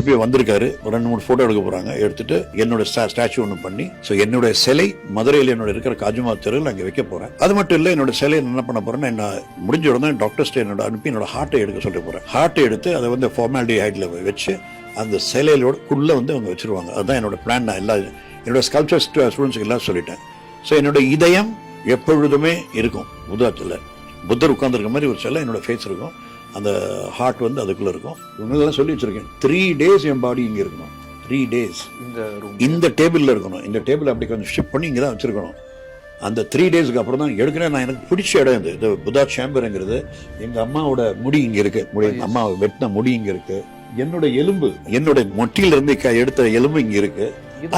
திருப்பி வந்திருக்காரு. ஒரு 2-3 போட்டோ எடுக்க போறாங்க. எடுத்துட்டு என்னோட ஸ்டாச்சு ஒன்று பண்ணி, ஸோ என்னோட சிலை மதுரையில் என்னோட இருக்கிற காஜுமா தெருவில் அங்கே வைக்க போறேன். அது மட்டும் இல்லை, என்னோட சிலையை என்ன பண்ண போறேன்னா, என்ன முடிஞ்ச உடனே டாக்டர்ஸ்ட் என்னோட அனுப்பி என்னோட ஹார்ட்டை எடுக்க சொல்ல போறேன். ஹார்ட்டை எடுத்து அதை வந்து ஃபார்மாலிட்டி வச்சு அந்த சிலையிலோட வந்து அவங்க வச்சிருவாங்க. அதுதான் என்னோட பிளான். நான் எல்லா என்னோட ஸ்கல்ப்சர் ஸ்டூடெண்ட்ஸுக்கு எல்லாம் சொல்லிட்டேன். ஸோ என்னோட இதயம் எப்பொழுதுமே இருக்கும் புத்தத்தில். புத்தர் உட்கார்ந்துருக்க மாதிரி ஒரு சிலை என்னோட ஃபேஸ் இருக்கும். அந்த ஹார்ட் வந்து அதுக்குள்ள இருக்கும். இவங்கெல்லாம் சொல்லி வச்சிருக்கேன். 3 days என் பாடி இங்கே இருக்கணும். 3 days இந்த டேபிளில் இருக்கணும். இந்த டேபிள் அப்படி கொஞ்சம் ஷிஃப்ட் பண்ணி இங்கே தான் வச்சிருக்கணும். அந்த 3 daysக்கு அப்புறம் தான் எடுக்கிறேன். நான் எனக்கு பிடிச்ச இடம் இது புத்தா சேம்பருங்கிறது. எங்கள் அம்மாவோட முடி இங்கே இருக்கு. அம்மா வெட்டின முடி இங்கே இருக்கு. என்னோட எலும்பு, என்னோட மொட்டியிலிருந்து எடுத்த எலும்பு இங்க இருக்கு.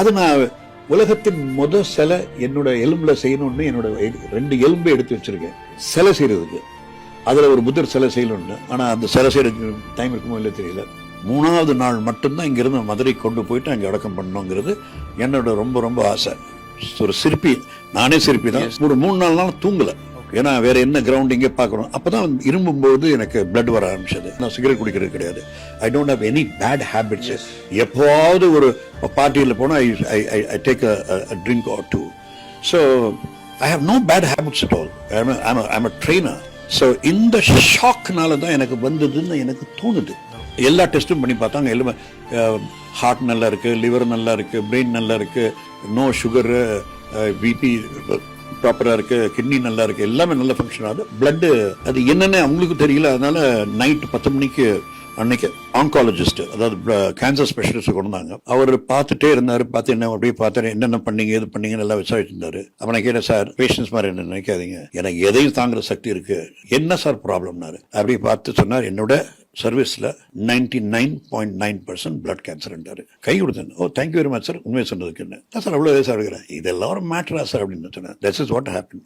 அது நான் உலகத்தின் முதல் சிலை என்னோட எலும்புல செய்யணும்னு என்னோட 2 எலும்பு எடுத்து வச்சிருக்கேன் சிலை செய்யறதுக்கு. அதுல ஒரு புத்தர் சிலை செய்யணும்னு. ஆனா அந்த சிலை செய்யறதுக்கு டைம் இருக்குமோ இல்லை தெரியல. 3வது நாள் மட்டும்தான் இங்க இருந்து மதுரை கொண்டு போயிட்டு அங்கே அடக்கம் பண்ணணுங்கிறது என்னோட ரொம்ப ரொம்ப ஆசை. ஒரு சிற்பி, நானே சிற்பி தான். ஒரு 3-4 நாள் தூங்கல. ஏன்னா வேற என்ன கிரவுண்ட் இங்கே பார்க்கணும். அப்பதான் இரும்பும்போது எனக்கு பிளட் வர ஆரம்பிச்சது. நான் சிகரெட் குடிக்கிறது கிடையாது. I don't have any bad habits. எப்போவாவது ஒரு பார்ட்டியில் போனால் I take a drink or 2. So I have no bad habits at all. I'm a trainer. So இந்த ஷாக்னால தான் எனக்கு வந்ததுன்னு எனக்கு தோணுது. எல்லா டெஸ்ட்டும் பண்ணி பார்த்தாங்க. எல்லாமே ஹார்ட் நல்லா இருக்கு, லிவர் நல்லா இருக்கு, பிரெயின் நல்லா இருக்கு, நோ சுகரு, பிபி ப்ராப்பராக இருக்கு, கிட்னி நல்லா இருக்கு, எல்லாமே நல்ல ஃபங்க்ஷன் ஆகுது. பிளட்டு அது என்னன்னு அவங்களுக்கு தெரியல. அதனால நைட் 10 மணிக்கு அன்னைக்கு ஆன்காலஜிஸ்ட், அதாவது கேன்சர் ஸ்பெஷலிஸ்ட் கொண்டு வந்தாங்க. அவர் பார்த்துட்டே இருந்தாரு. பார்த்து என்ன அப்படியே பார்த்தாரு, என்னென்ன பண்ணீங்க எது பண்ணீங்கன்னு எல்லாம் விசாரிச்சிருந்தாரு. அப்ப நான் கேட்டேன், சார் பேஷன்ஸ் மாதிரி என்ன நினைக்காதீங்க, எனக்கு எதையும் தாங்குற சக்தி இருக்கு, என்ன சார் ப்ராப்ளம்னாரு. அப்படி பார்த்து சொன்னார், என்னோட சர்வீஸ்ல 99.9% பிளட் கேன்சர். கை கொடுத்தேன். Oh thank you very much sir, உண்மையை சொன்னதுக்கு. என்ன சார் அவ்வளோ சார் இருக்கிறேன், இதெல்லாம் ஒரு மேட்டரா சார் அப்படின்னு சொன்னேன். That's is what happen.